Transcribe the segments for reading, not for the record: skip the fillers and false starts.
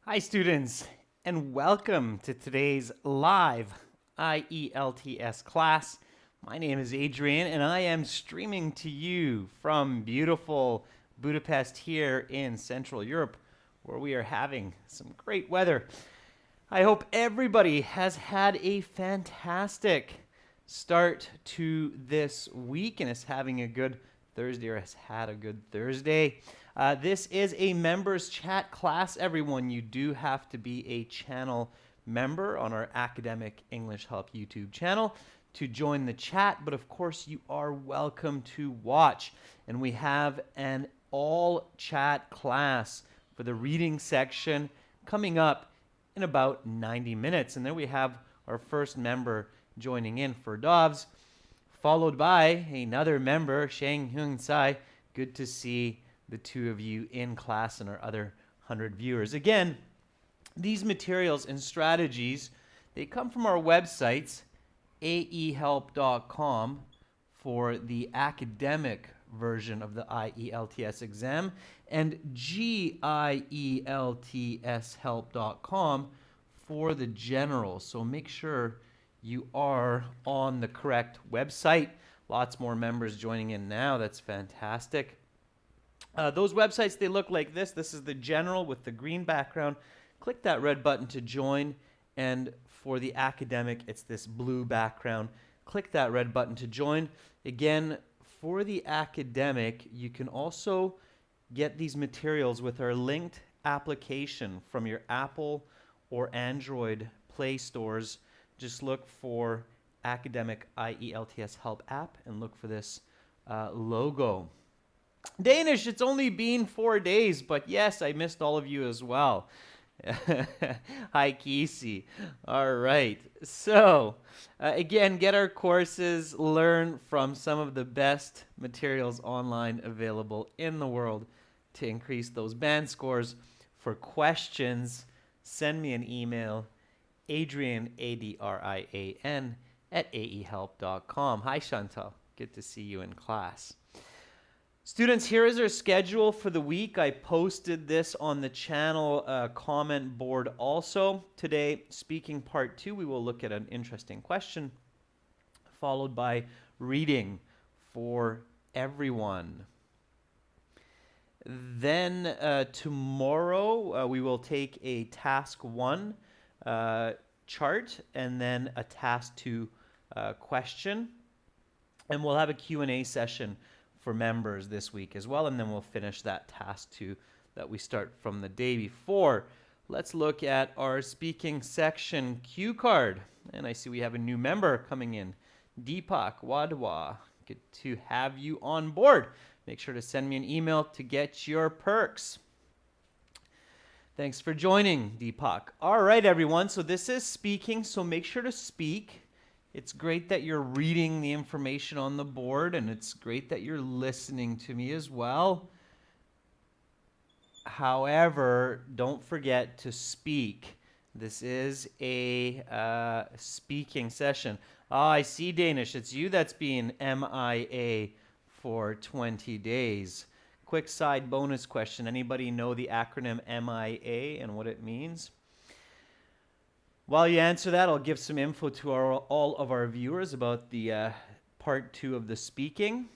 Hi, students, and welcome to today's live IELTS class. My name is Adrian, and I am streaming to you from beautiful Budapest here in Central Europe, where we are having some great weather. I hope everybody has had a fantastic start to this week and is having a good Thursday or has had a good Thursday. This is a members chat class, everyone. You do have to be a channel member on our Academic English Help YouTube channel to join the chat, but of course you are welcome to watch. And we have an all chat class for the reading section coming up in about 90 minutes. And then we have our first member joining in for Dobbs, followed by another member, Shang Hyun Sai. Good to see the two of you in class and our other 100 viewers. Again, these materials and strategies, they come from our websites, aehelp.com for the academic version of the IELTS exam, and gieltshelp.com for the general. So make sure you are on the correct website. Lots more members joining in now. That's fantastic. Those websites, they look like this. This is the general with the green background. Click that red button to join. And for the academic, it's this blue background. Click that red button to join. Again, for the academic, you can also get these materials with our linked application from your Apple or Android Play stores. Just look for Academic IELTS Help app and look for this logo. Danish, it's only been 4 days, but yes, I missed all of you as well. Hi, Kesey. All right. So, again, get our courses, learn from some of the best materials online available in the world to increase those band scores. For questions, send me an email, Adrian, ADRIAN, at aehelp.com. Hi, Chantal. Good to see you in class. Students, here is our schedule for the week. I posted this on the channel comment board also. Today, speaking part 2, we will look at an interesting question, followed by reading for everyone. Then tomorrow, we will take a task 1 chart and then a task 2 question. And we'll have a Q&A session for members this week as well, and then we'll finish that task 2 that we start from the day before. Let's look at our speaking section cue card. And I see we have a new member coming in, Deepak Wadhwa. Good to have you on board. Make sure to send me an email to get your perks. Thanks for joining, Deepak. All right, everyone. So this is speaking, so make sure to speak. It's great that you're reading the information on the board, and it's great that you're listening to me as well. However, don't forget to speak. This is a speaking session. Oh, I see, Danish. It's you that's being MIA for 20 days. Quick side bonus question. Anybody know the acronym MIA and what it means? While you answer that, I'll give some info to all of our viewers about the part 2 of the speaking.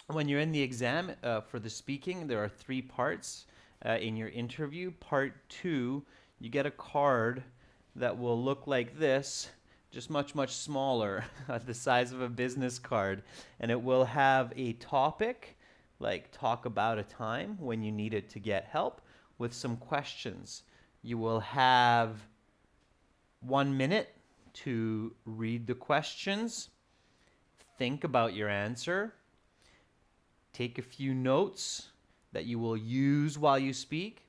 When you're in the exam for the speaking, there are 3 parts in your interview. Part 2, you get a card that will look like this, just much, much smaller, the size of a business card. And it will have a topic, like talk about a time when you needed to get help, with some questions. You will have 1 minute to read the questions, think about your answer, take a few notes that you will use while you speak,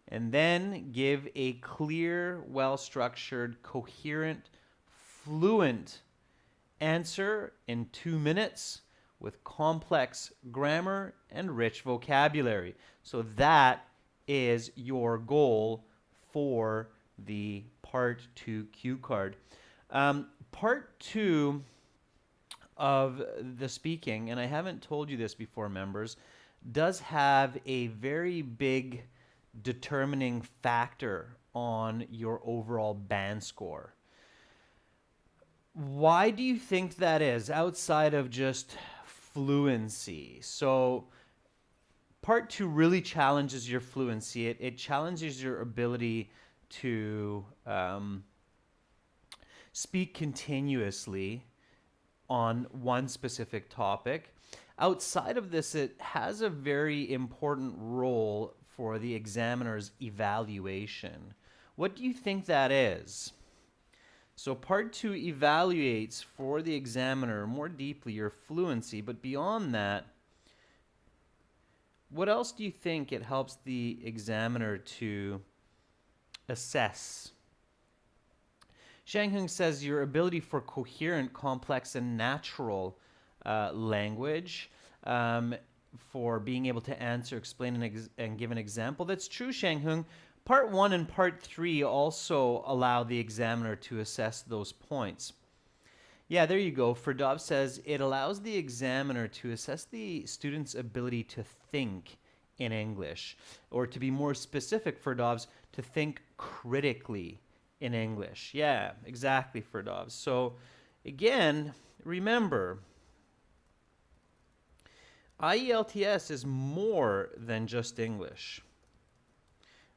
and then give a clear, well-structured, coherent, fluent answer in 2 minutes with complex grammar and rich vocabulary. So that is your goal for the part 2 cue card. Part 2 of the speaking, and I haven't told you this before, members, does have a very big determining factor on your overall band score. Why do you think that is, outside of just fluency? So part 2 really challenges your fluency. It challenges your ability to speak continuously on one specific topic. Outside of this, it has a very important role for the examiner's evaluation. What do you think that is? So part 2 evaluates for the examiner more deeply your fluency, but beyond that, what else do you think it helps the examiner to assess? Shanghung says your ability for coherent, complex, and natural language, for being able to answer, explain, and give an example. That's true, Shanghung. Part 1 and Part 3 also allow the examiner to assess those points. Yeah, there you go. Ferdov says it allows the examiner to assess the student's ability to think in English, or to be more specific, Ferdovs, to think critically in English. Yeah, exactly, Ferdovs. So again, remember, IELTS is more than just English,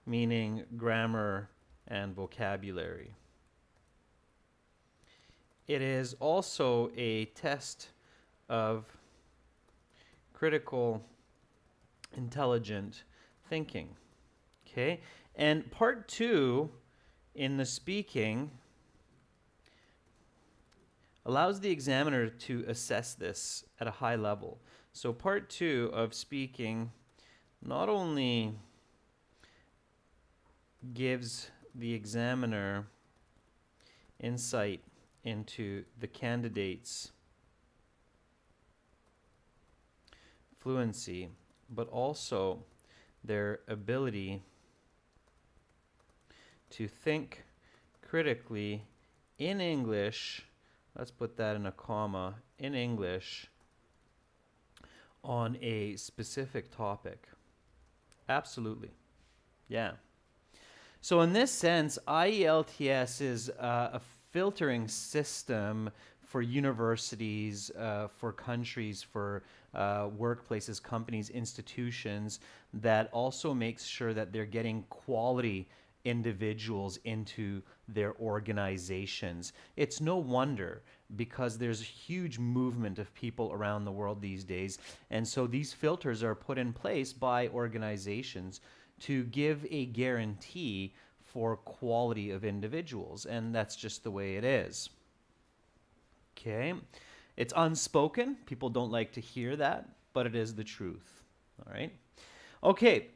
meaning grammar and vocabulary. It is also a test of critical, intelligent thinking. Okay? And part 2 in the speaking allows the examiner to assess this at a high level. So part 2 of speaking not only gives the examiner insight into the candidate's fluency, but also their ability to think critically in English. Let's put that in a comma, in English, on a specific topic. Absolutely. Yeah. So in this sense, IELTS is a filtering system for universities, for countries, for workplaces, companies, institutions, that also makes sure that they're getting quality individuals into their organizations. It's no wonder, because there's a huge movement of people around the world these days, and so these filters are put in place by organizations to give a guarantee for quality of individuals, and that's just the way it is. Okay, it's unspoken. People don't like to hear that, but it is the truth. All right. Okay,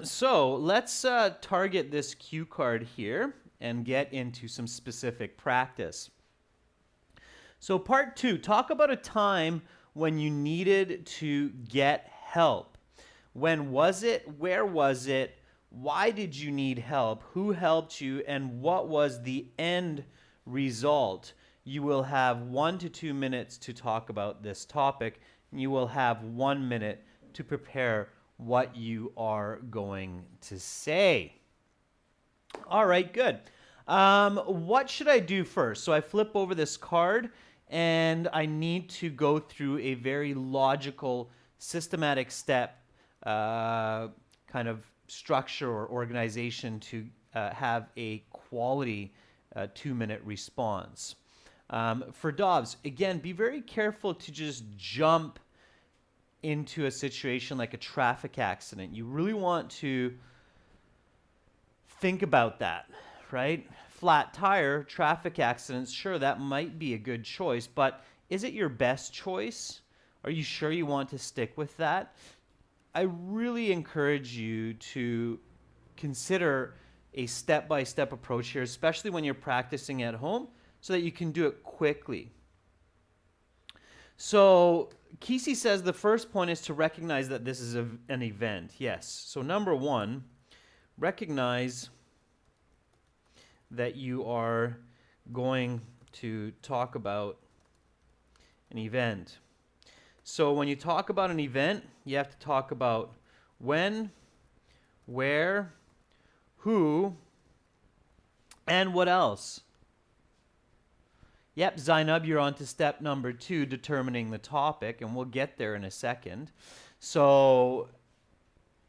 so let's target this cue card here and get into some specific practice. So part 2, talk about a time when you needed to get help. When was it? Where was it? Why did you need help? Who helped you? And what was the end result? You will have 1 to 2 minutes to talk about this topic, and you will have 1 minute to prepare what you are going to say. All right, good. What should I do first? So I flip over this card, and I need to go through a very logical, systematic step kind of structure or organization to have a quality 2-minute response. For Dobbs, again, be very careful to just jump into a situation like a traffic accident. You really want to think about that, right? Flat tire, traffic accidents, sure, that might be a good choice, but is it your best choice? Are you sure you want to stick with that? I really encourage you to consider a step-by-step approach here, especially when you're practicing at home, so that you can do it quickly. So Kesey says the first point is to recognize that this is an event. Yes. So number 1, recognize that you are going to talk about an event. So when you talk about an event, you have to talk about when, where, who, and what else? Yep, Zainab, you're on to step number 2, determining the topic, and we'll get there in a second. So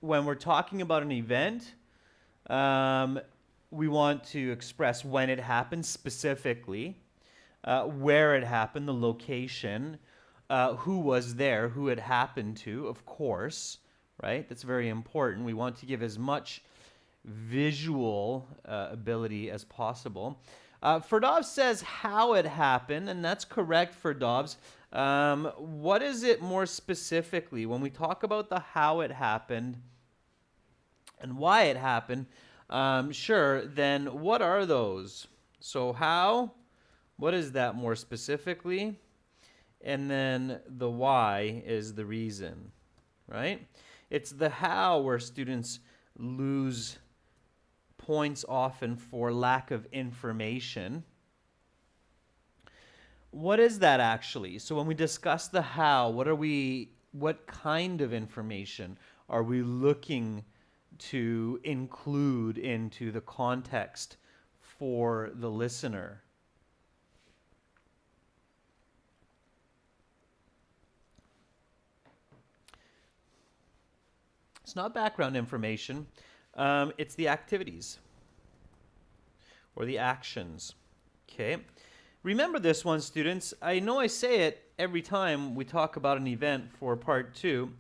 when we're talking about an event, we want to express when it happened specifically, where it happened, the location, who was there, who it happened to, of course, right? That's very important. We want to give as much visual ability as possible. Ferdov says how it happened, and that's correct, Ferdovs. What is it more specifically? When we talk about the how it happened and why it happened, sure, then what are those? So how, what is that more specifically? And then the why is the reason, right? It's the how where students lose points often for lack of information. What is that actually? So when we discuss the how, what kind of information are we looking to include into the context for the listener? It's not background information. It's the activities or the actions. Okay. Remember this one, students. I know I say it every time we talk about an event for part 2,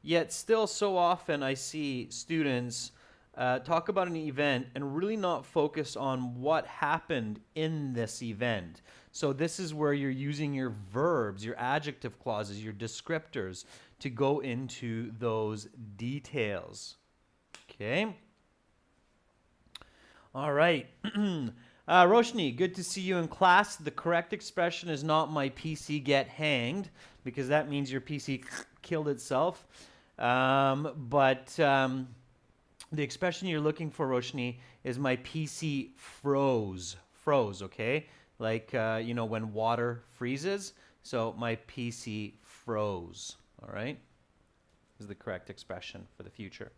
yet still so often I see students talk about an event and really not focus on what happened in this event. So this is where you're using your verbs, your adjective clauses, your descriptors to go into those details. Okay. All right. Roshni, good to see you in class. The correct expression is not my PC get hanged, because that means your PC killed itself. But the expression you're looking for, Roshni, is my PC froze. Froze, okay? Like, when water freezes. So my PC froze, all right? Is the correct expression for the future.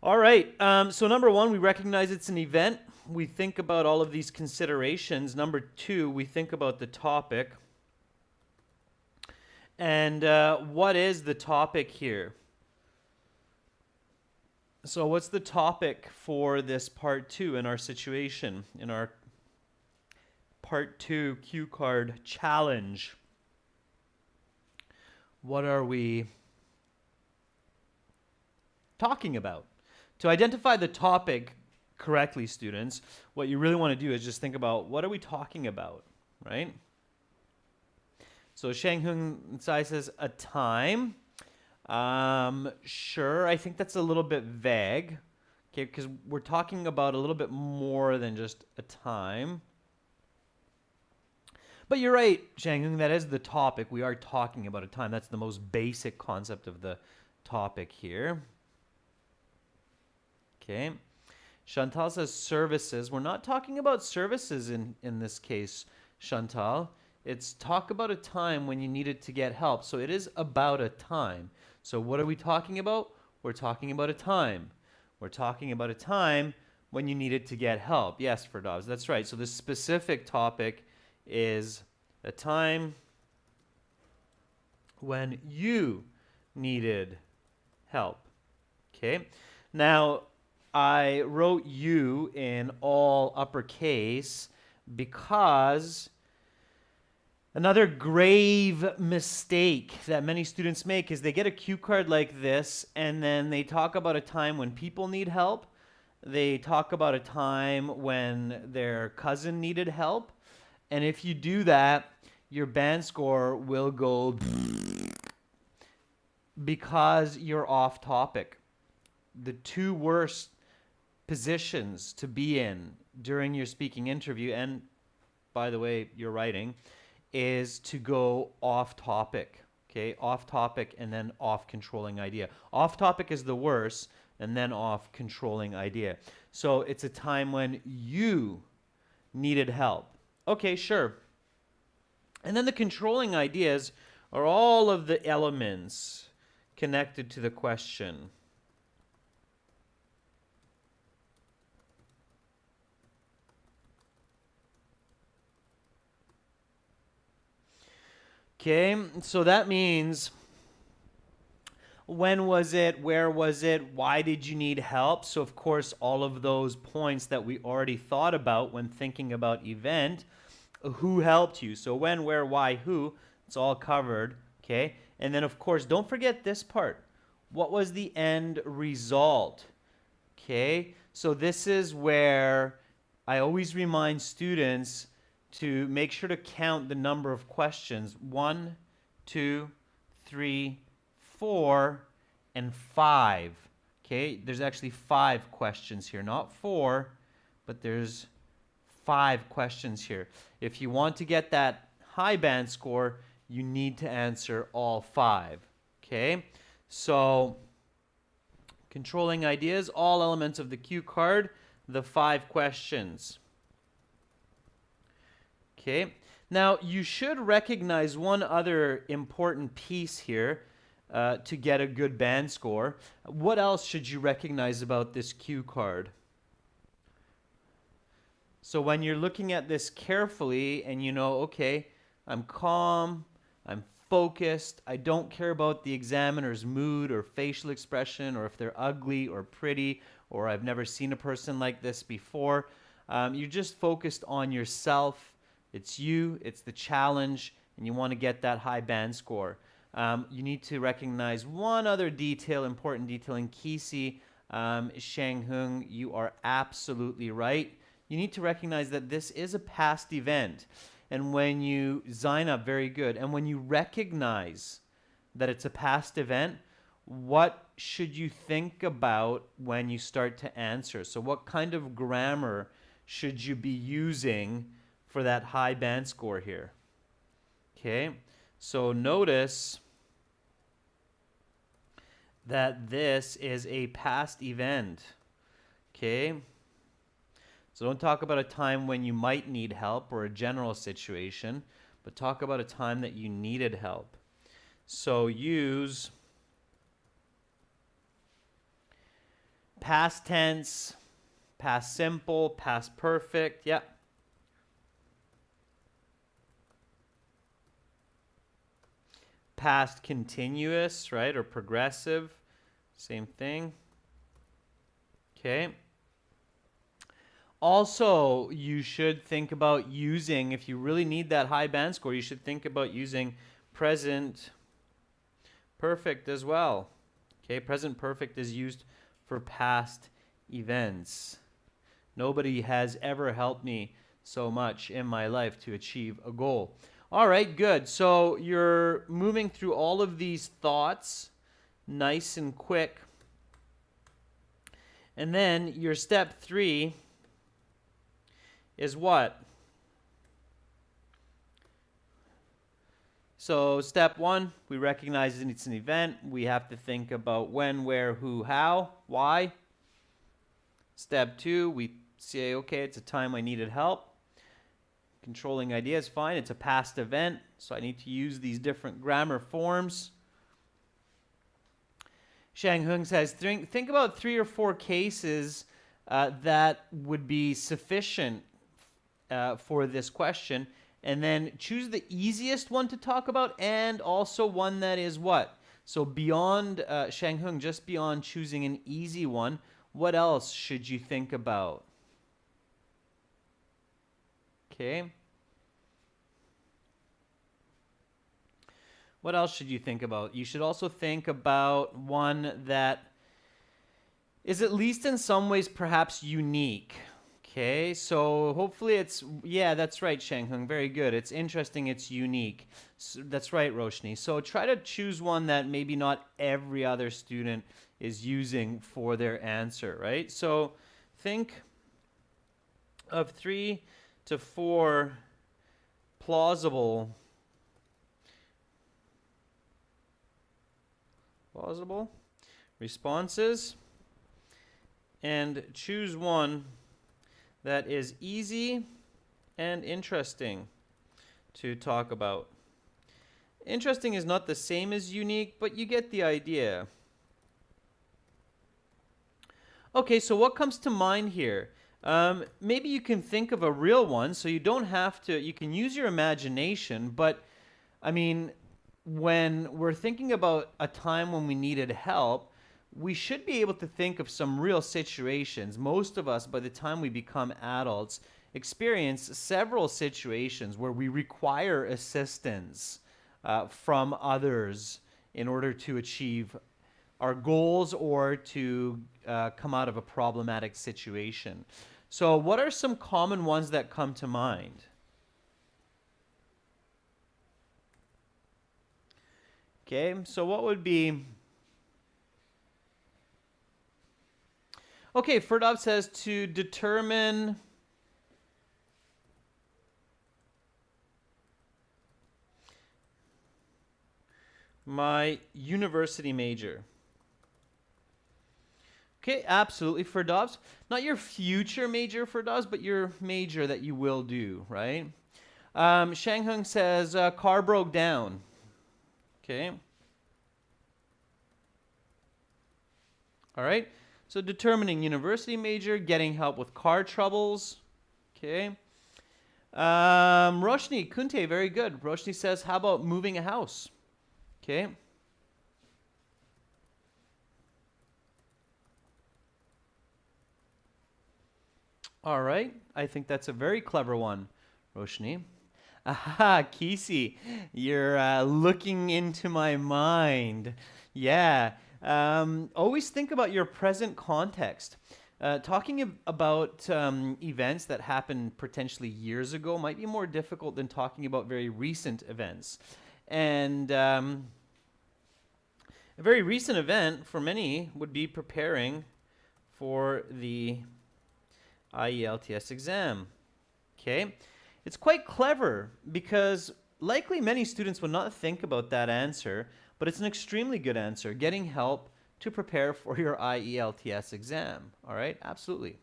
All right, so number 1, we recognize it's an event. We think about all of these considerations. Number 2, we think about the topic. And what is the topic here? So what's the topic for this part 2 in our situation, in our part 2 cue card challenge? What are we talking about? To identify the topic correctly, students, what you really want to do is just think about, what are we talking about, right? So Shanghung Tsai says, a time. Sure, I think that's a little bit vague, okay, because we're talking about a little bit more than just a time. But you're right, Shanghung, that is the topic. We are talking about a time. That's the most basic concept of the topic here. Okay. Chantal says services. We're not talking about services in this case, Chantal. It's talk about a time when you needed to get help. So it is about a time. So what are we talking about? We're talking about a time. We're talking about a time when you needed to get help. Yes, Ferdows, that's right. So the specific topic is a time when you needed help. Okay. Now, I wrote you in all uppercase because another grave mistake that many students make is they get a cue card like this and then they talk about a time when people need help. They talk about a time when their cousin needed help. And if you do that, your band score will go because you're off topic. The 2 worst positions to be in during your speaking interview, and by the way, your writing, is to go off topic. Okay, off topic and then off controlling idea. Off topic is the worst, and then off controlling idea. So it's a time when you needed help. Okay, sure. And then the controlling ideas are all of the elements connected to the question. Okay, so that means when was it, where was it, why did you need help? So of course, all of those points that we already thought about when thinking about event, who helped you? So when, where, why, who, it's all covered, okay? And then of course, don't forget this part. What was the end result? Okay, so this is where I always remind students to make sure to count the number of questions. 1, 2, 3, 4, and 5. Okay, there's actually 5 questions here, not 4, but there's 5 questions here. If you want to get that high band score, you need to answer all 5. Okay, so controlling ideas, all elements of the cue card, the 5 questions. Okay, now you should recognize one other important piece here to get a good band score. What else should you recognize about this cue card? So when you're looking at this carefully and you know, okay, I'm calm, I'm focused, I don't care about the examiner's mood or facial expression or if they're ugly or pretty or I've never seen a person like this before. You're just focused on yourself. It's you, it's the challenge, and you want to get that high band score. You need to recognize one other detail, important detail in Kisi. Shanghung, you are absolutely right. You need to recognize that this is a past event. And when you sign up, very good. And when you recognize that it's a past event, what should you think about when you start to answer? So what kind of grammar should you be using for that high band score here? Okay, so notice that this is a past event. Okay, so don't talk about a time when you might need help or a general situation, but talk about a time that you needed help. So use past tense, past simple, past perfect. Yep. Past continuous, right, or progressive, same thing. Okay. Also, you should think about using, if you really need that high band score, you should think about using present perfect as well. Okay, present perfect is used for past events. Nobody has ever helped me so much in my life to achieve a goal. All right, good. So you're moving through all of these thoughts nice and quick. And then your step 3 is what? So step 1, we recognize it's an event. We have to think about when, where, who, how, why. Step 2, we say, okay, it's a time I needed help. Controlling ideas, fine. It's a past event, so I need to use these different grammar forms. Shang Hung says, think about 3 or 4 cases that would be sufficient for this question, and then choose the easiest one to talk about and also one that is what? So beyond, Shang Hung, just beyond choosing an easy one, what else should you think about? Okay. What else should you think about? You should also think about one that is at least in some ways perhaps unique. Okay, so hopefully it's, yeah, that's right, Shanghung, very good. It's interesting, it's unique. So, that's right, Roshni. So try to choose one that maybe not every other student is using for their answer, right? So think of 3 to 4 plausible responses and choose one that is easy and interesting to talk about. Interesting is not the same as unique, but you get the idea. Okay, so what comes to mind here? Maybe you can think of a real one, so you don't have to, you can use your imagination, but I mean, when we're thinking about a time when we needed help, we should be able to think of some real situations. Most of us, by the time we become adults, experience several situations where we require assistance from others in order to achieve our goals or to come out of a problematic situation. So, what are some common ones that come to mind? Okay, so what would be. Okay, Ferdov says to determine my university major. Okay, absolutely, Ferdovs. Not your future major, Ferdovs, but your major that you will do, right? Shanghung says car broke down. Okay. All right. So determining university major, getting help with car troubles. Okay. Roshni Kunte, very good. Roshni says, how about moving a house? Okay. All right. I think that's a very clever one, Roshni. Aha, Kisi, you're looking into my mind. Yeah. Always think about your present context. Talking about events that happened potentially years ago might be more difficult than talking about very recent events. And a very recent event for many would be preparing for the IELTS exam. Okay? It's quite clever because likely many students would not think about that answer, but it's an extremely good answer, getting help to prepare for your IELTS exam. All right? Absolutely.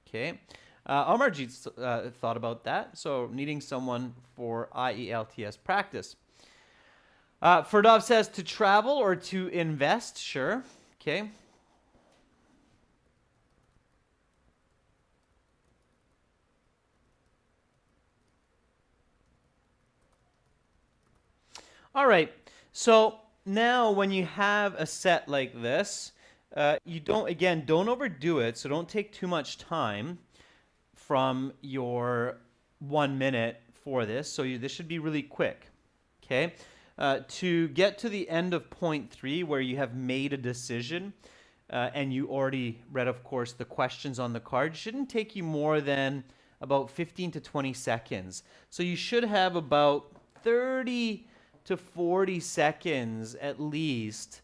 Okay. Amarjeet thought about that, so needing someone for IELTS practice. Ferdov says to travel or to invest. Sure. Okay. All right. So now when you have a set like this, you don't overdo it. So don't take too much time from your 1 minute for this. So this should be really quick. Okay. To get to the end of point 3 where you have made a decision and you already read, of course, the questions on the card, shouldn't take you more than about 15 to 20 seconds. So you should have about 30 to 40 seconds at least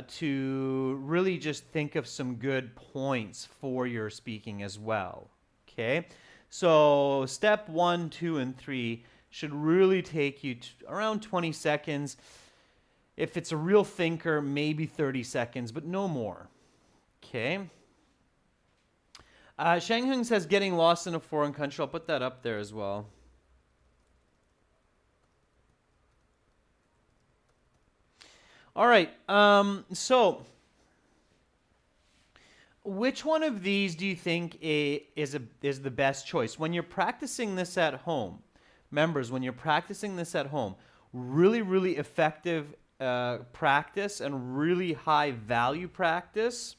to really just think of some good points for your speaking as well. Okay, so step 1, 2, and 3 should really take you around 20 seconds. If it's a real thinker, maybe 30 seconds, but no more. Okay. Shanghung says getting lost in a foreign country. I'll put that up there as well. All right. So, which one of these do you think is the best choice when you're practicing this at home? Members, when you're practicing this at home, really, really effective practice and really high value practice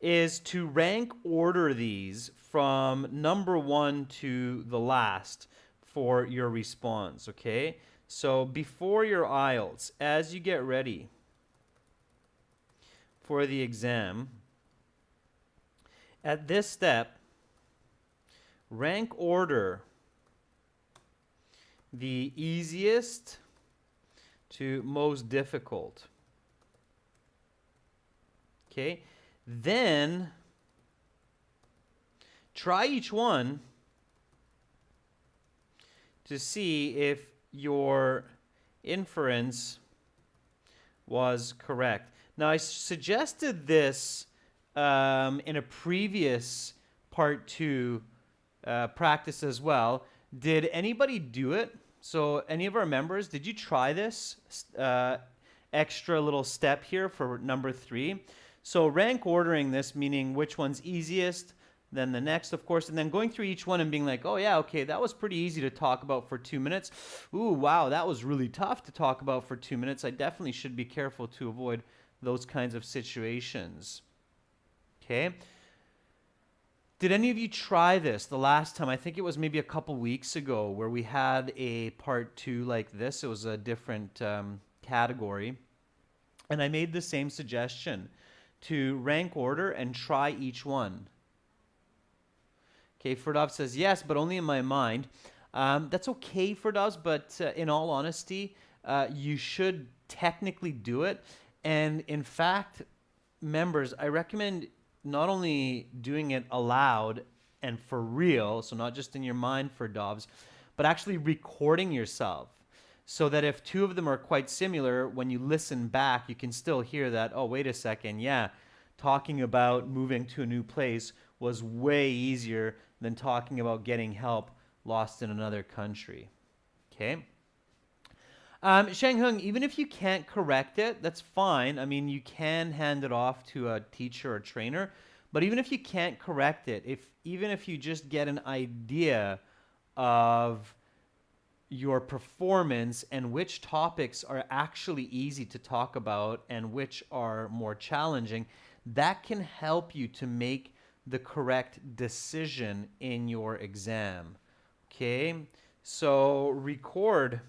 is to rank order these from number 1 to the last for your response. Okay. So before your IELTS, as you get ready for the exam, at this step, rank order the easiest to most difficult. Okay? Then try each one to see if your inference was correct. Now, I suggested this in a previous part 2 practice as well. Did anybody do it? So any of our members, did you try this extra little step here for number 3? So rank ordering this, meaning which one's easiest, then the next, of course, and then going through each one and being like, oh yeah, okay, that was pretty easy to talk about for 2 minutes. Ooh, wow, that was really tough to talk about for 2 minutes. I definitely should be careful to avoid those kinds of situations. Okay. Did any of you try this the last time? I think it was maybe a couple weeks ago where we had a part 2 like this. It was a different category. And I made the same suggestion to rank order and try each one. Okay, Ferdov says, yes, but only in my mind. That's okay, Ferdov, but in all honesty, you should technically do it. And in fact, members, I recommend not only doing it aloud and for real, so not just in your mind, Ferdovs, but actually recording yourself so that if two of them are quite similar, when you listen back, you can still hear that, oh, wait a second, yeah, talking about moving to a new place was way easier than talking about getting help lost in another country. Okay? Shang Hung, even if you can't correct it, that's fine. I mean, you can hand it off to a teacher or trainer, but even if you can't correct it, even if you just get an idea of your performance and which topics are actually easy to talk about and which are more challenging, that can help you to make the correct decision in your exam. Okay? So record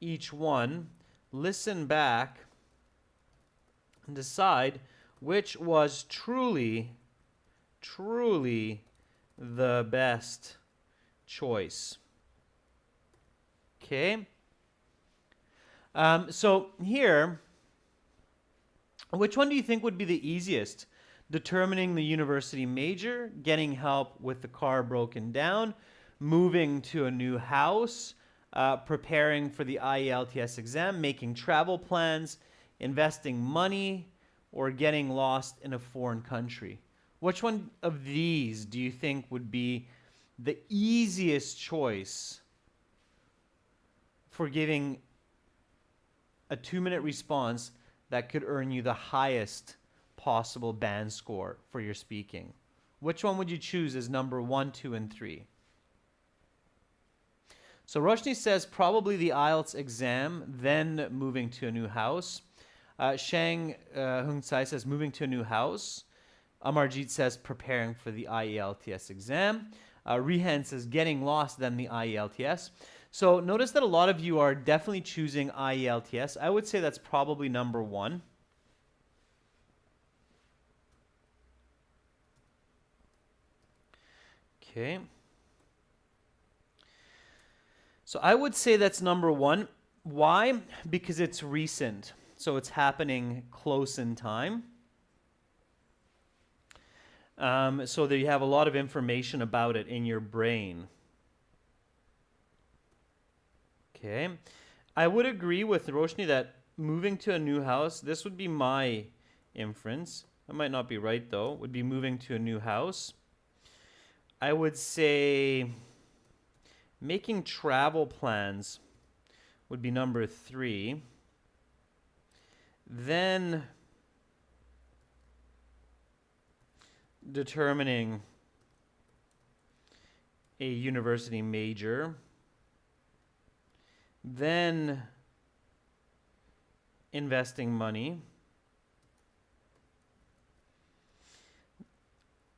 each one, listen back, and decide which was truly the best choice. Okay? So here, which one do you think would be the easiest? Determining the university major, getting help with the car broken down, moving to a new house, preparing for the IELTS exam, making travel plans, investing money, or getting lost in a foreign country. Which one of these do you think would be the easiest choice for giving a 2-minute response that could earn you the highest possible band score for your speaking? Which one would you choose as number 1, 2, and 3? So Roshni says probably the IELTS exam, then moving to a new house. Shang Hung Tsai says moving to a new house. Amarjit says preparing for the IELTS exam. Rehan says getting lost, then the IELTS. So notice that a lot of you are definitely choosing IELTS. I would say that's probably number 1. Okay. So I would say that's number 1. Why? Because it's recent. So it's happening close in time. So that you have a lot of information about it in your brain. Okay. I would agree with Roshni that moving to a new house, this would be my inference. I might not be right though. Would be moving to a new house. I would say making travel plans would be number 3. Then determining a university major. Then investing money.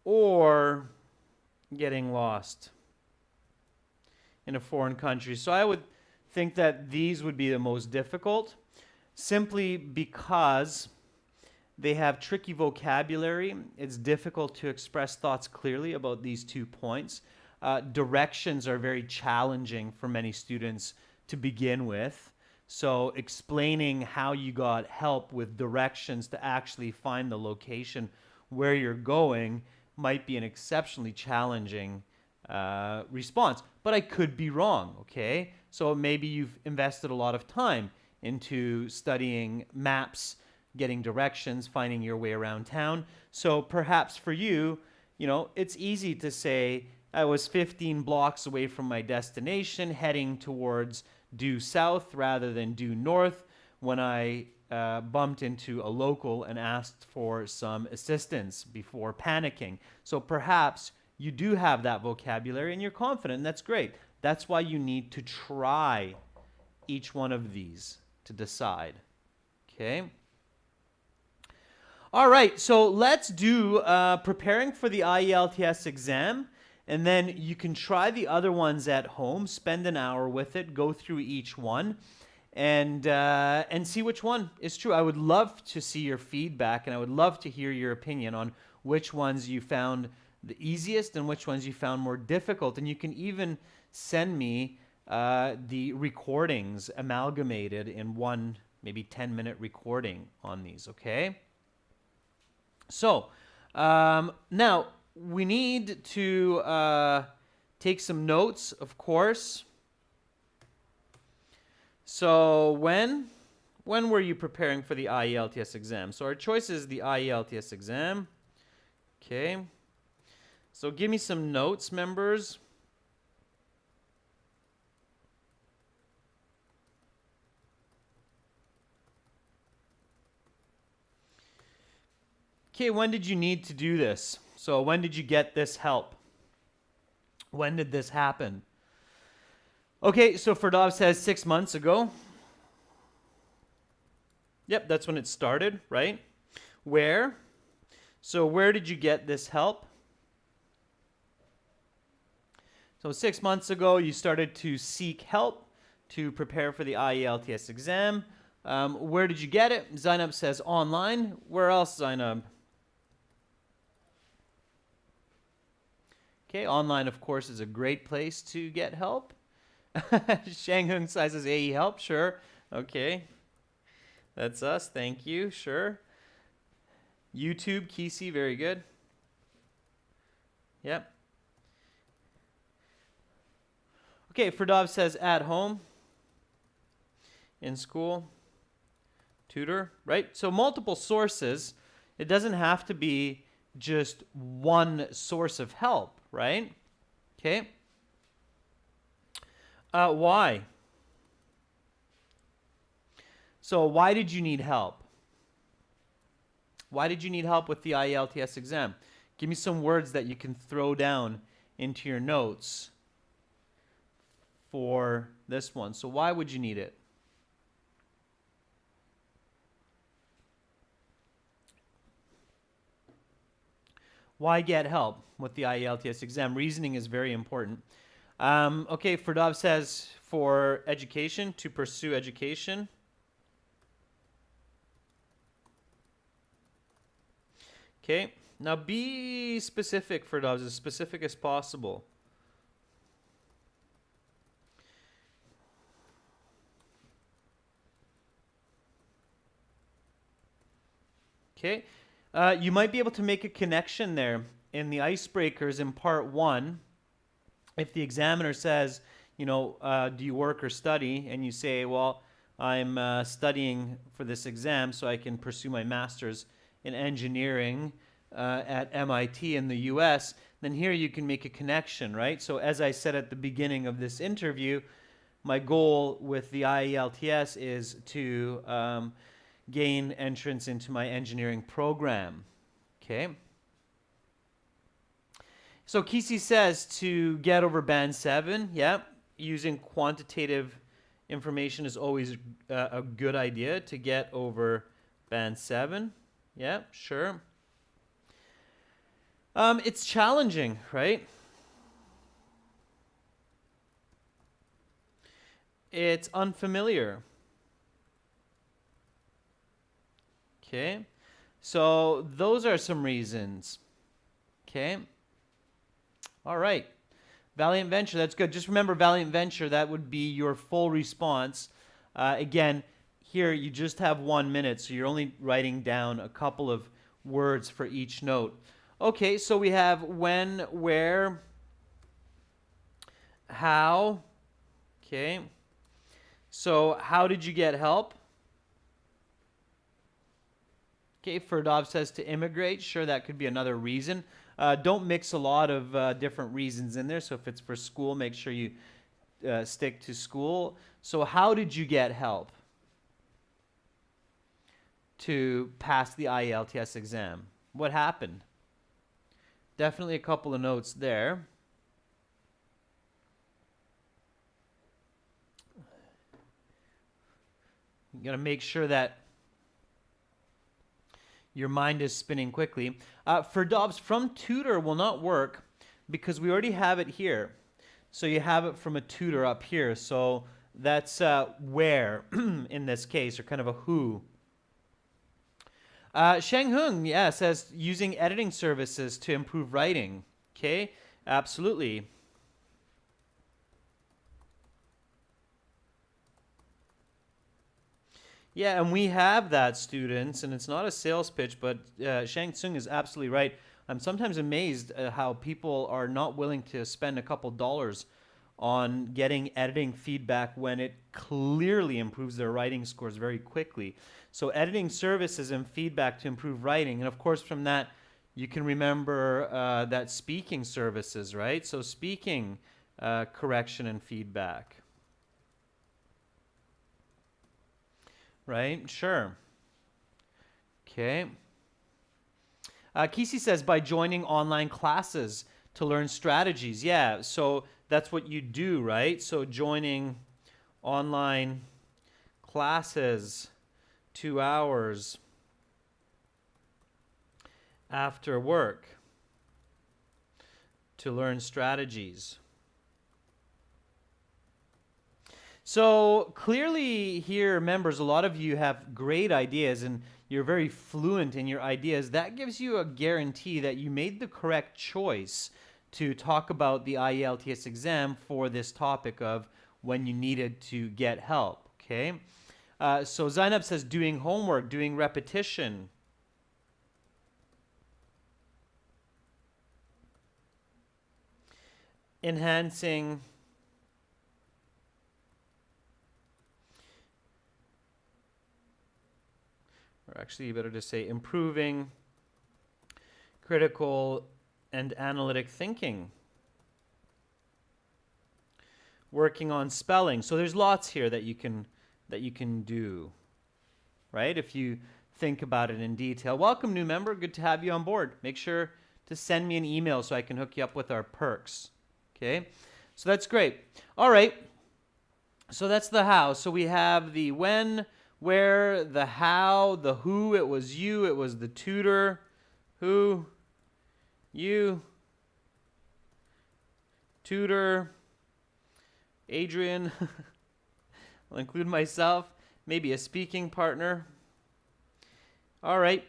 Or getting lost in a foreign country. So I would think that these would be the most difficult, simply because they have tricky vocabulary. It's difficult to express thoughts clearly about these 2 points. Directions are very challenging for many students to begin with. So explaining how you got help with directions to actually find the location where you're going might be an exceptionally challenging response. But I could be wrong, okay? So maybe you've invested a lot of time into studying maps, getting directions, finding your way around town. So perhaps for you, it's easy to say, I was 15 blocks away from my destination, heading towards due south rather than due north, when I bumped into a local and asked for some assistance before panicking. So perhaps you do have that vocabulary and you're confident, and that's great. That's why you need to try each one of these to decide. Okay? All right, so let's do preparing for the IELTS exam, and then you can try the other ones at home, spend an hour with it, go through each one, and see which one is true. I would love to see your feedback, and I would love to hear your opinion on which ones you found the easiest and which ones you found more difficult. And you can even send me the recordings amalgamated in one maybe 10-minute recording on these, okay? So now we need to take some notes, of course. So when were you preparing for the IELTS exam? So our choice is the IELTS exam. Okay. So give me some notes, members. Okay, when did you need to do this? So when did you get this help? When did this happen? Okay, so Ferdov says 6 months ago. Yep, that's when it started, right? Where? So where did you get this help? So 6 months ago, you started to seek help to prepare for the IELTS exam. Where did you get it? Zainab says online. Where else, Zainab? Okay, online, of course, is a great place to get help. Shanghung says AE help, sure. Okay. That's us, thank you, sure. YouTube, Kisi, very good. Yep. Okay, Ferdov says at home, in school, tutor, right? So multiple sources. It doesn't have to be just one source of help, right? Okay. Why? So why did you need help? Why did you need help with the IELTS exam? Give me some words that you can throw down into your notes for this one. So why would you need it? Why get help with the IELTS exam? Reasoning is very important. Okay, Ferdov says for education, to pursue education. Okay, now be specific, Ferdov, as specific as possible. Okay, you might be able to make a connection there in the icebreakers in part 1. If the examiner says, you know, do you work or study? And you say, well, I'm studying for this exam so I can pursue my master's in engineering at MIT in the US, then here you can make a connection, right? So as I said at the beginning of this interview, my goal with the IELTS is to gain entrance into my engineering program. Okay. So Kisi says to get over band 7, yeah, using quantitative information is always a good idea to get over band 7. Yeah, sure. It's challenging, right? It's unfamiliar. Okay, so those are some reasons. Okay, all right. Valiant Venture, that's good. Just remember Valiant Venture, that would be your full response. Again, here you just have 1 minute, so you're only writing down a couple of words for each note. Okay, so we have when, where, how. Okay, so how did you get help? Okay, Ferdov says to immigrate. Sure, that could be another reason. Don't mix a lot of different reasons in there. So if it's for school, make sure you stick to school. So how did you get help to pass the IELTS exam? What happened? definitely a couple of notes there. You got to make sure that your mind is spinning quickly. For Dobbs, from tutor will not work because we already have it here. So you have it from a tutor up here. So that's where in this case, or kind of a who. Sheng Hung, yeah, says using editing services to improve writing. Okay, absolutely. Yeah, and we have that, students, and it's not a sales pitch, but Shang Tsung is absolutely right. I'm sometimes amazed at how people are not willing to spend a couple dollars on getting editing feedback when it clearly improves their writing scores very quickly. So editing services and feedback to improve writing, and of course from that you can remember that speaking services, right? So speaking correction and feedback. Right? Sure. Okay. Kesey says by joining online classes to learn strategies. Yeah, so that's what you do, right? So joining online classes 2 hours after work to learn strategies. So clearly here, members, a lot of you have great ideas and you're very fluent in your ideas. That gives you a guarantee that you made the correct choice to talk about the IELTS exam for this topic of when you needed to get help, okay? So Zainab says doing homework, doing repetition. Enhancing or actually better to say improving critical and analytic thinking. Working on spelling. So there's lots here that you can do, right? If you think about it in detail. Welcome, new member. Good to have you on board. Make sure to send me an email so I can hook you up with our perks. Okay? So that's great. All right. So that's the how. So we have the when, where, the how, the who. It was you. It was the tutor. Who, you, tutor, Adrian. I'll include myself. Maybe a speaking partner. All right.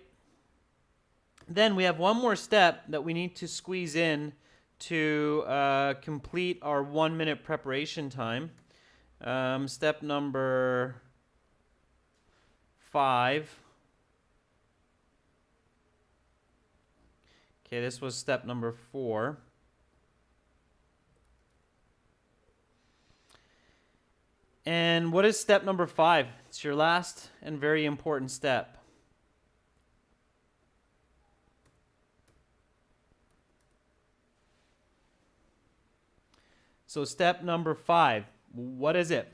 Then we have one more step that we need to squeeze in to complete our 1 minute preparation time. Step number 5. Okay, this was step number 4. And what is step number 5? It's your last and very important step. So step number 5, what is it?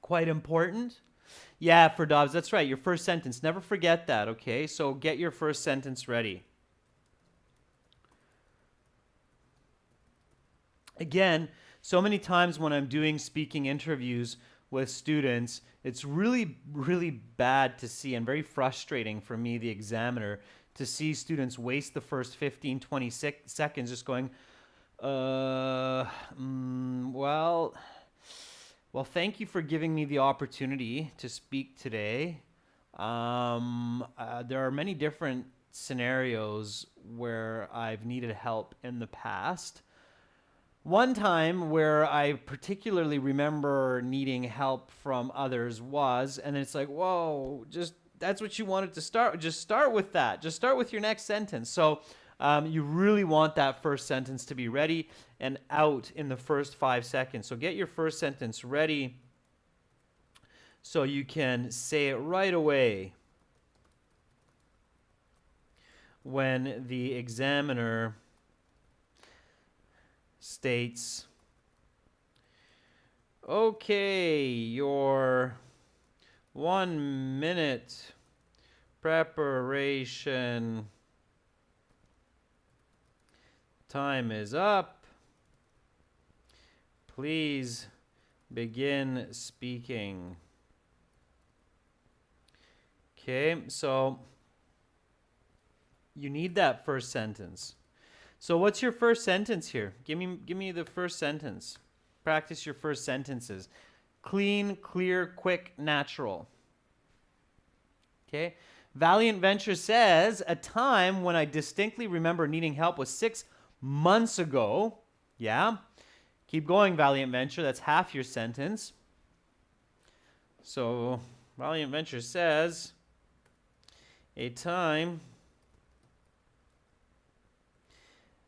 Quite important? Yeah, for Dobbs, that's right. Your first sentence. Never forget that, okay? So get your first sentence ready. Again, so many times when I'm doing speaking interviews with students, it's really, really bad to see and very frustrating for me, the examiner, to see students waste the first 15, 20 seconds just going, well, thank you for giving me the opportunity to speak today. There are many different scenarios where I've needed help in the past. One time where I particularly remember needing help from others was, and it's like, whoa, just that's what you wanted to start. Just start with that. Just start with your next sentence. So you really want that first sentence to be ready and out in the first 5 seconds. So get your first sentence ready so you can say it right away when the examiner states, okay, your 1 minute preparation time is up. Please begin speaking. Okay, so you need that first sentence. So what's your first sentence here? Give me the first sentence. Practice your first sentences. Clean, clear, quick, natural. Okay. Valiant Venture says, a time when I distinctly remember needing help was 6 months ago. Yeah. Keep going, Valiant Venture. That's half your sentence. So Valiant Venture says, a time,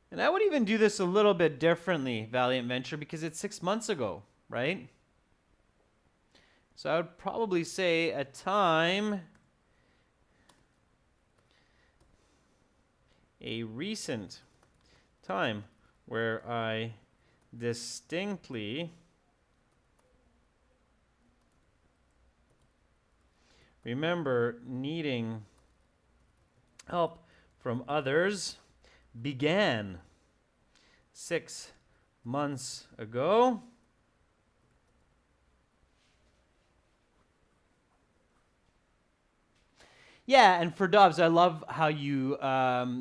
and I would even do this a little bit differently, Valiant Venture, because it's 6 months ago, right? So I would probably say a time, a recent time where I distinctly remember needing help from others began 6 months ago. Yeah, and for Dobbs, I love how you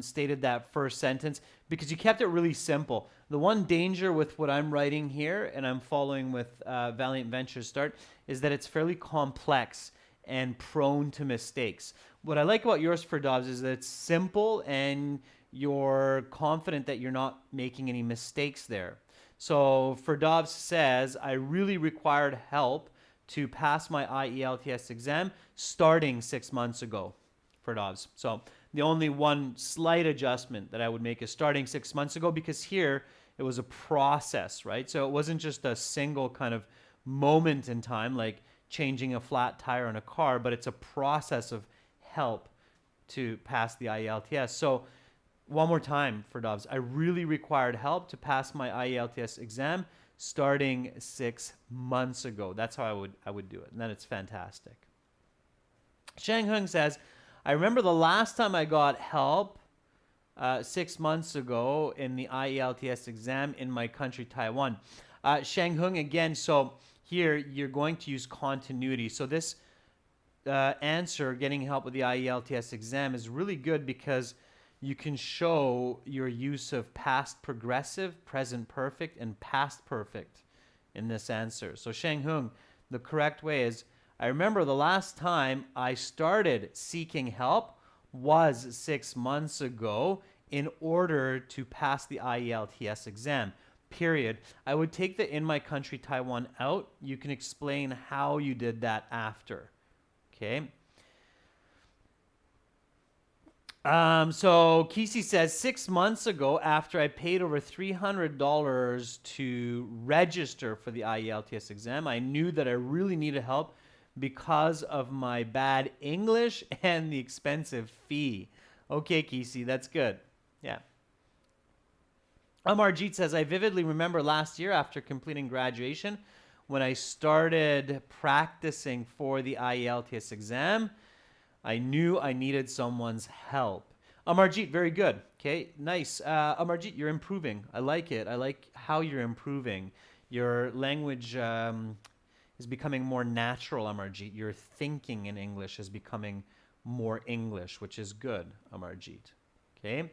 stated that first sentence because you kept it really simple. The one danger with what I'm writing here, and I'm following with Valiant Ventures Start, is that it's fairly complex and prone to mistakes. What I like about yours for Dobbs is that it's simple and you're confident that you're not making any mistakes there. So for Dobbs says, I really required help to pass my IELTS exam starting 6 months ago for Dobbs. So the only one slight adjustment that I would make is starting 6 months ago, because here it was a process, right? So it wasn't just a single kind of moment in time, like changing a flat tire on a car, but it's a process of help to pass the IELTS. So one more time for Dobbs, I really required help to pass my IELTS exam starting 6 months ago. That's how I would do it. And then it's fantastic. Shang Hung says, I remember the last time I got help 6 months ago in the IELTS exam in my country, Taiwan. Shang Hung, again, so here you're going to use continuity. So this answer, getting help with the IELTS exam, is really good because you can show your use of past progressive, present perfect, and past perfect in this answer. So Shang Hung, the correct way is, I remember the last time I started seeking help was 6 months ago in order to pass the IELTS exam, period. I would take the in my country, Taiwan out. You can explain how you did that after, okay? So Kesey says 6 months ago, after I paid over $300 to register for the IELTS exam, I knew that I really needed help because of my bad English and the expensive fee. Okay, Kesey, that's good. Yeah. Amarjeet says, I vividly remember last year after completing graduation when I started practicing for the IELTS exam. I knew I needed someone's help. Amarjeet, very good. Okay, nice. Amarjeet, you're improving. I like it. I like how you're improving. Your language is becoming more natural, Amarjeet. Your thinking in English is becoming more English, which is good, Amarjeet. Okay.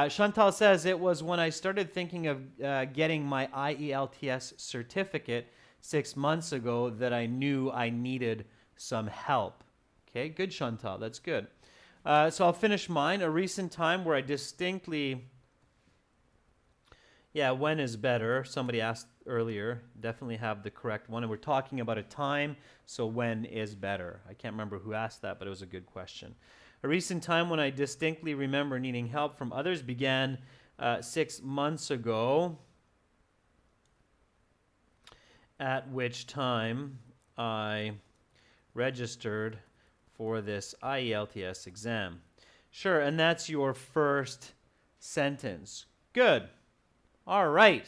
Chantal says, it was when I started thinking of getting my IELTS certificate 6 months ago that I knew I needed some help. Okay, good, Chantal. That's good. So I'll finish mine. A recent time where I distinctly, yeah, when is better? Somebody asked earlier. Definitely have the correct one. And we're talking about a time, so when is better? I can't remember who asked that, but it was a good question. A recent time when I distinctly remember needing help from others began 6 months ago, at which time I registered for this IELTS exam. Sure, and that's your first sentence. Good. All right.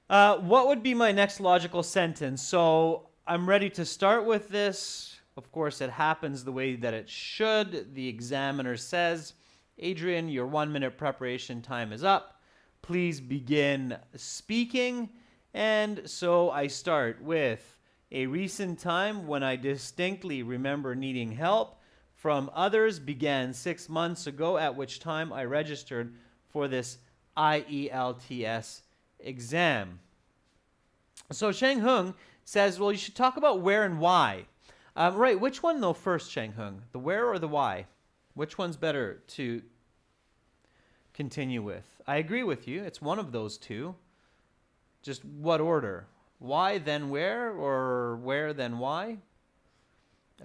What would be my next logical sentence? So I'm ready to start with this. Of course, it happens the way that it should. The examiner says, Adrian, your 1 minute preparation time is up. please begin speaking. And so I start with a recent time when I distinctly remember needing help from others began 6 months ago, at which time I registered for this IELTS exam. So Sheng Hung says, well, you should talk about where and why. Right, which one though first, Sheng Hung? The where or the why? Which one's better to continue with? I agree with you. It's one of those two. Just what order? Why, then where, or where, then why?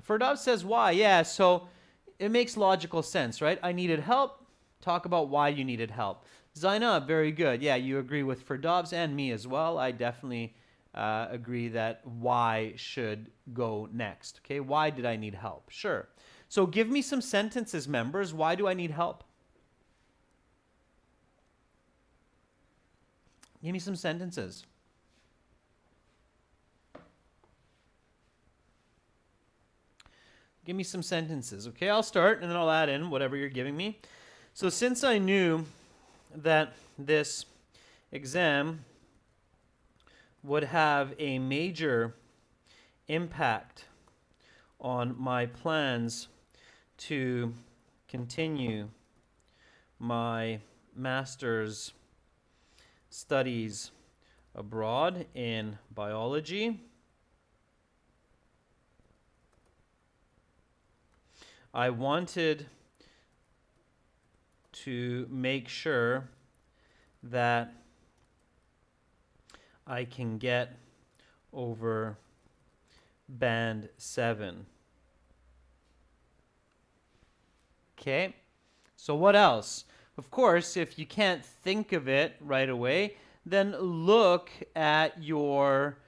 Ferdov says why. Yeah, so it makes logical sense, right? I needed help. Talk about why you needed help. Zainab, very good. Yeah, you agree with Ferdovs and me as well. I definitely agree that why should go next. Okay, why did I need help? Sure. So give me some sentences, members. Why do I need help? Give me some sentences. Give me some sentences. Okay, I'll start and then I'll add in whatever you're giving me. So since I knew that this exam would have a major impact on my plans to continue my master's studies abroad in biology, I wanted to make sure that I can get over band 7. Okay, so what else? Of course, if you can't think of it right away, then look at your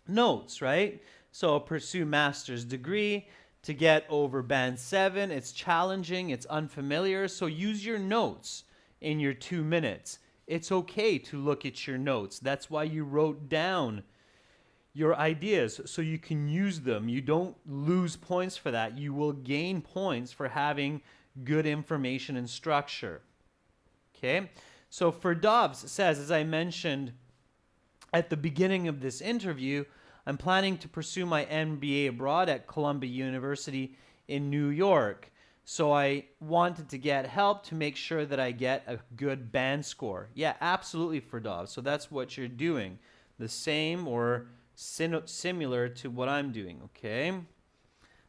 notes, right? So pursue master's degree to get over band 7. It's challenging, it's unfamiliar, so use your notes in your 2 minutes. It's okay to look at your notes. That's why you wrote down your ideas so you can use them. You don't lose points for that. You will gain points for having good information and structure. Okay? So Ferdovs says, as I mentioned at the beginning of this interview, I'm planning to pursue my MBA abroad at Columbia University in New York. So I wanted to get help to make sure that I get a good band score. Yeah, absolutely, Ferdov. So that's what you're doing. The same or similar to what I'm doing, okay?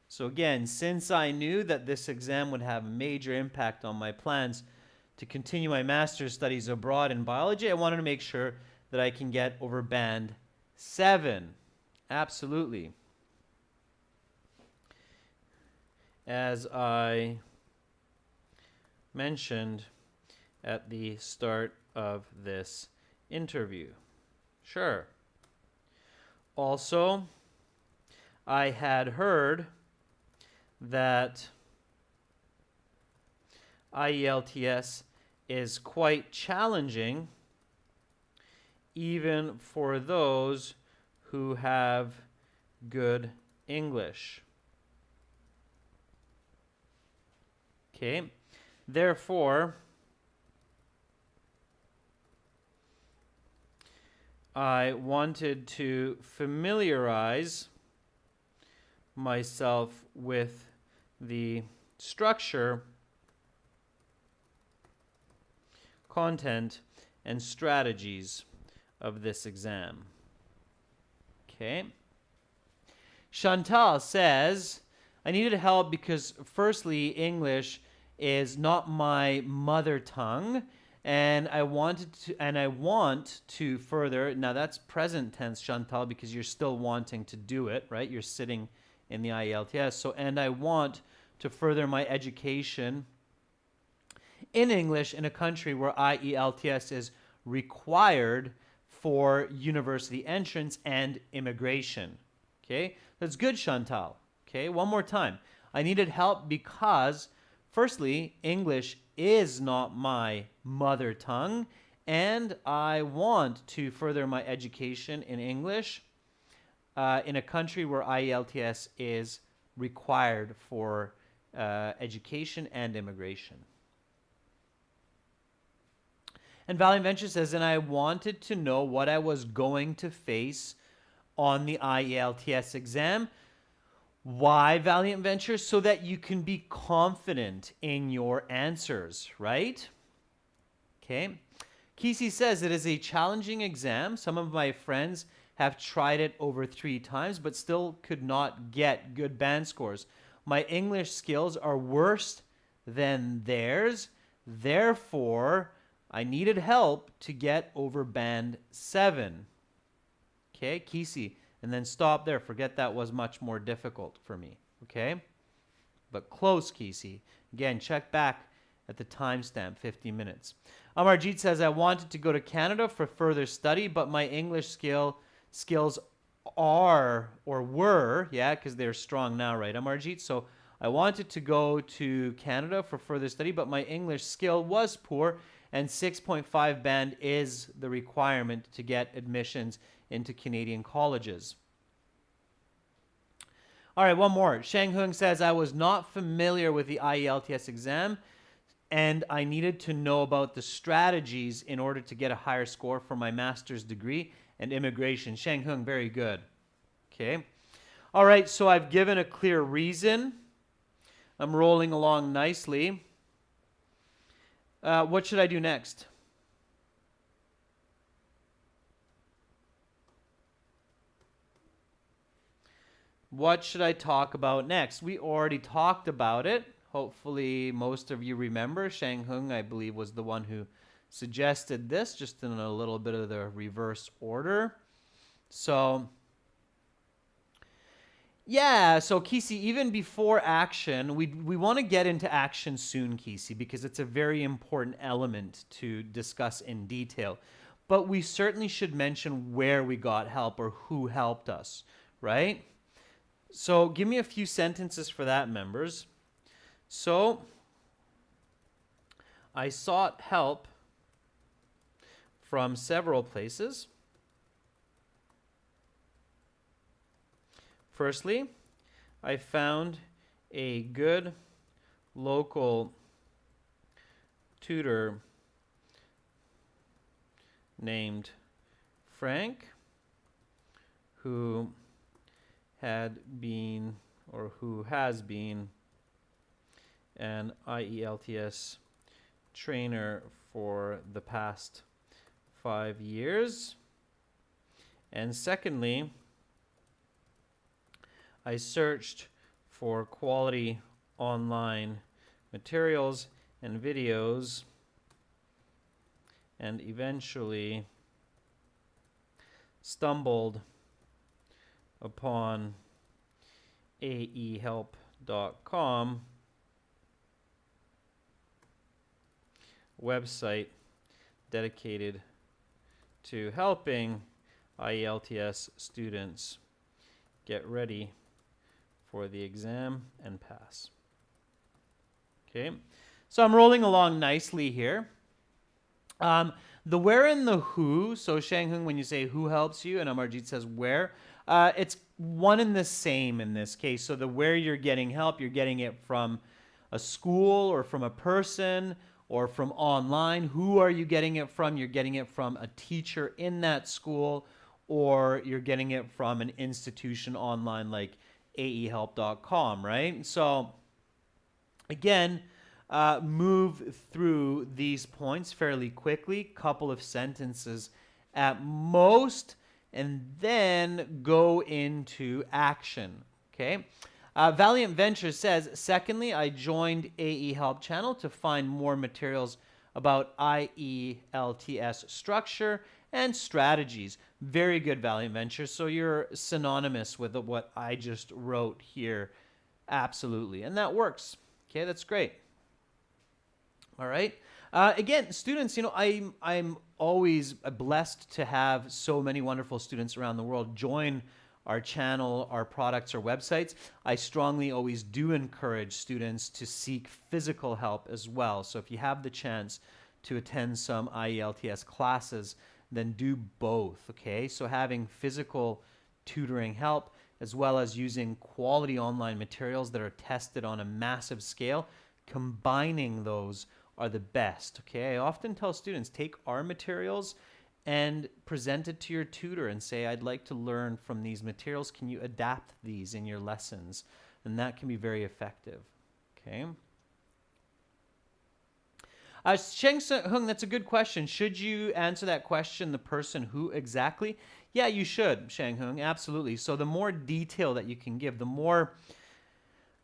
So again, since I knew that this exam would have a major impact on my plans to continue my master's studies abroad in biology, I wanted to make sure that I can get over band 7. Absolutely. As I mentioned at the start of this interview. Sure. Also, I had heard that IELTS is quite challenging even for those who have good English. Okay, therefore, I wanted to familiarize myself with the structure, content, and strategies of this exam. Okay. Chantal says, I needed help because firstly, English is not my mother tongue, and I want to further. Now that's present tense, Chantal, because you're still wanting to do it, right? You're sitting in the IELTS. So, and I want to further my education in English in a country where IELTS is required for university entrance and immigration. Okay, that's good, Chantal. Okay, one more time. I needed help because, firstly, English is not my mother tongue, and I want to further my education in English in a country where IELTS is required for education and immigration. And Valiant Venture says, and I wanted to know what I was going to face on the IELTS exam. Why, Valiant Venture? So that you can be confident in your answers, right? Okay. Kesey says it is a challenging exam. Some of my friends have tried it over 3 times, but still could not get good band scores. My English skills are worse than theirs. Therefore, I needed help to get over band 7. Okay, Kesey. And then stop there. Forget that was much more difficult for me. Okay? But close, Kesey. Again, check back at the timestamp, 50 minutes. Amarjeet says, I wanted to go to Canada for further study, but my English skills are, or were, yeah, because they're strong now, right, Amarjeet? So I wanted to go to Canada for further study, but my English skill was poor, and 6.5 band is the requirement to get admissions into Canadian colleges. All right, one more. Shang Hung says, I was not familiar with the IELTS exam, and I needed to know about the strategies in order to get a higher score for my master's degree and immigration. Shang Hung, very good. Okay. All right, so I've given a clear reason. I'm rolling along nicely. What should I do next? What should I talk about next? We already talked about it. Hopefully most of you remember. Shang Hung, I believe, was the one who suggested this, just in a little bit of the reverse order. So, yeah, so Kesey, even before action, we want to get into action soon, Kesey, because it's a very important element to discuss in detail. But we certainly should mention where we got help or who helped us, right? So give me a few sentences for that, members. So I sought help from several places. Firstly, I found a good local tutor named Frank, who had been, or who has been, an IELTS trainer for the past 5 years. And secondly, I searched for quality online materials and videos, and eventually stumbled upon aehelp.com website dedicated to helping IELTS students get ready for the exam and pass. Okay, so I'm rolling along nicely here. The where and the who, so Shang Hung, when you say who helps you, and Amarjeet says where, it's one and the same in this case. So the where you're getting help, you're getting it from a school or from a person or from online. Who are you getting it from? You're getting it from a teacher in that school, or you're getting it from an institution online like aehelp.com, right? So again, move through these points fairly quickly, couple of sentences at most, and then go into action, okay? Valiant Venture says, secondly, I joined AE Help channel to find more materials about IELTS structure and strategies. Very good, Valiant Venture. So you're synonymous with what I just wrote here. Absolutely. And that works. Okay, that's great. All right. Again, students, you know, I'm always blessed to have so many wonderful students around the world join our channel, our products, our websites. I strongly always do encourage students to seek physical help as well. So if you have the chance to attend some IELTS classes, then do both, okay? So having physical tutoring help as well as using quality online materials that are tested on a massive scale, combining those are the best. Okay, I often tell students, take our materials and present it to your tutor and say, I'd like to learn from these materials. Can you adapt these in your lessons? And that can be very effective. Okay. Sheng Hung, that's a good question. Should you answer that question, the person who exactly? Yeah, you should, Sheng Hung, absolutely. So the more detail that you can give, the more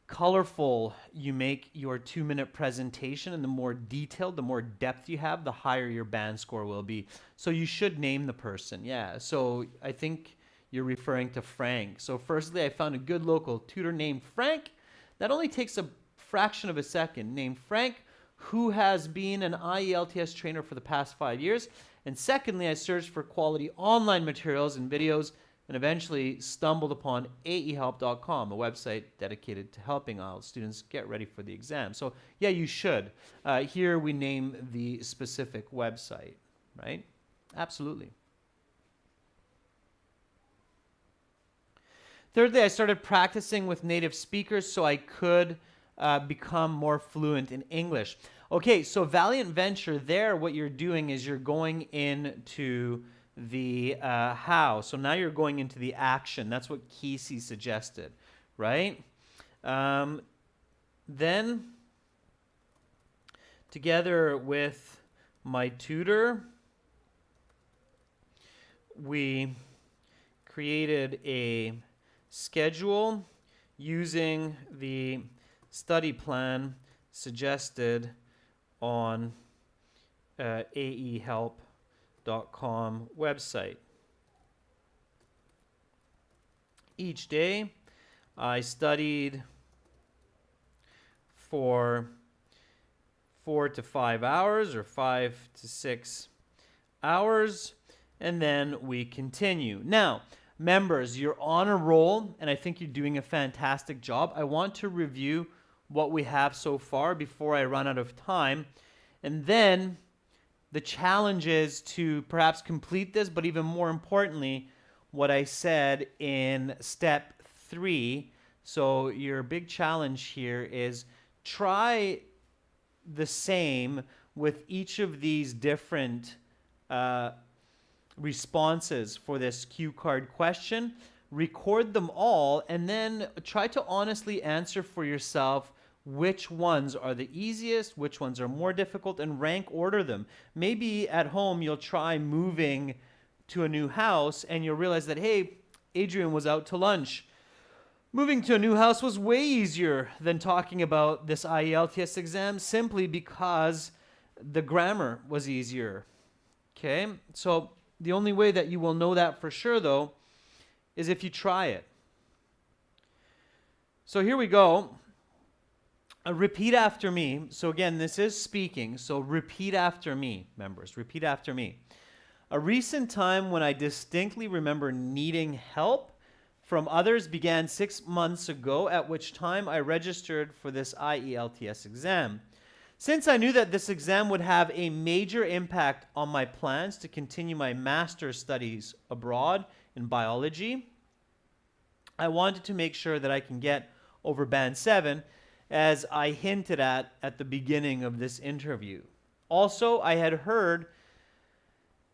colorful you make your 2-minute presentation, and the more detailed, the more depth you have, the higher your band score will be. So you should name the person. Yeah, so I think you're referring to Frank. So firstly, I found a good local tutor named Frank. That only takes a fraction of a second. Named Frank, who has been an IELTS trainer for the past 5 years. And secondly, I searched for quality online materials and videos and eventually stumbled upon aehelp.com, a website dedicated to helping IELTS students get ready for the exam. So yeah, you should. Here we name the specific website, right? Absolutely. Thirdly, I started practicing with native speakers so I could become more fluent in English. Okay, so Valiant Venture there, what you're doing is you're going into the how. So now you're going into the action. That's what Kesey suggested, right? Then, together with my tutor, we created a schedule using the study plan suggested on aehelp.com website. Each day I studied for 4 to 5 hours or 5 to 6 hours, and then we continue. Now, members, you're on a roll, and I think you're doing a fantastic job. I want to review what we have so far before I run out of time. And then the challenge is to perhaps complete this, but even more importantly, what I said in step 3. So your big challenge here is try the same with each of these different responses for this cue card question. Record them all and then try to honestly answer for yourself which ones are the easiest, which ones are more difficult, and rank order them. Maybe at home you'll try moving to a new house and you'll realize that, hey, Adrian was out to lunch. Moving to a new house was way easier than talking about this IELTS exam simply because the grammar was easier. Okay, so the only way that you will know that for sure, though, is if you try it. So here we go. Repeat after me. So again, this is speaking. So repeat after me, members. Repeat after me. A recent time when I distinctly remember needing help from others began 6 months ago, at which time I registered for this IELTS exam. Since I knew that this exam would have a major impact on my plans to continue my master's studies abroad in biology, I wanted to make sure that I can get over Band 7, as I hinted at the beginning of this interview. Also, I had heard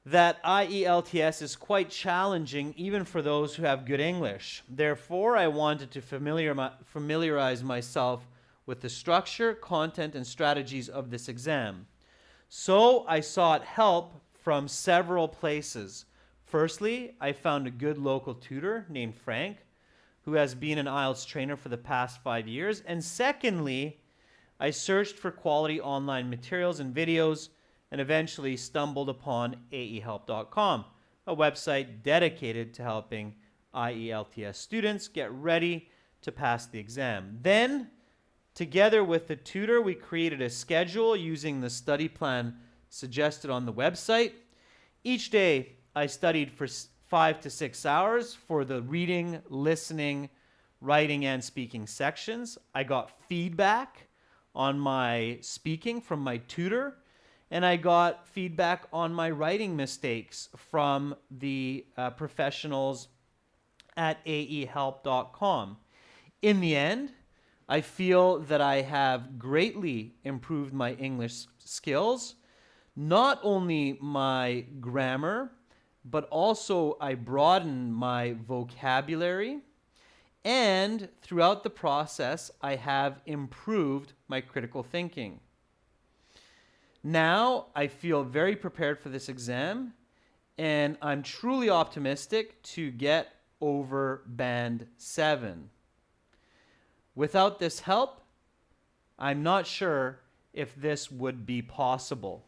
that IELTS is quite challenging even for those who have good English. Therefore, I wanted to familiarize myself with the structure, content, and strategies of this exam. So I sought help from several places. Firstly, I found a good local tutor named Frank, who has been an IELTS trainer for the past 5 years. And secondly, I searched for quality online materials and videos and eventually stumbled upon aehelp.com, a website dedicated to helping IELTS students get ready to pass the exam. Then, together with the tutor, we created a schedule using the study plan suggested on the website. Each day, I studied for 5 to 6 hours for the reading, listening, writing, and speaking sections. I got feedback on my speaking from my tutor, and I got feedback on my writing mistakes from the professionals at aehelp.com. In the end, I feel that I have greatly improved my English skills, not only my grammar, but also I broadened my vocabulary. And throughout the process, I have improved my critical thinking. Now I feel very prepared for this exam, and I'm truly optimistic to get over band 7. Without this help, I'm not sure if this would be possible.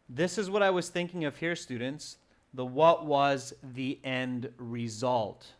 This is what I was thinking of here, students. What was the end result?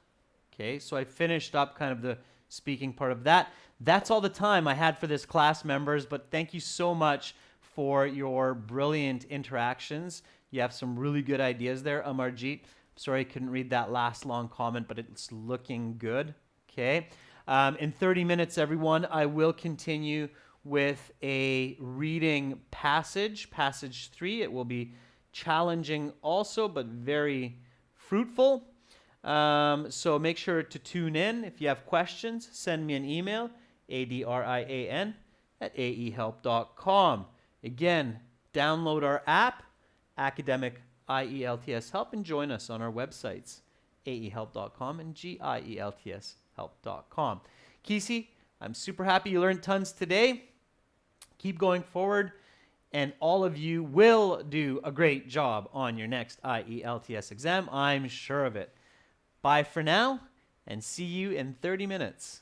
Okay, so I finished up kind of the speaking part of that. That's all the time I had for this class, members, but thank you so much for your brilliant interactions. You have some really good ideas there, Amarjeet. Sorry I couldn't read that last long comment, but it's looking good. Okay. In 30 minutes, everyone, I will continue with a reading passage, passage 3. It will be challenging also, but very fruitful. So make sure to tune in. If you have questions, send me an email, adrian@aehelp.com. Again, download our app, Academic IELTS Help, and join us on our websites, aehelp.com and gieltshelp.com. Kesey, I'm super happy you learned tons today. Keep going forward, and all of you will do a great job on your next IELTS exam. I'm sure of it. Bye for now, and see you in 30 minutes.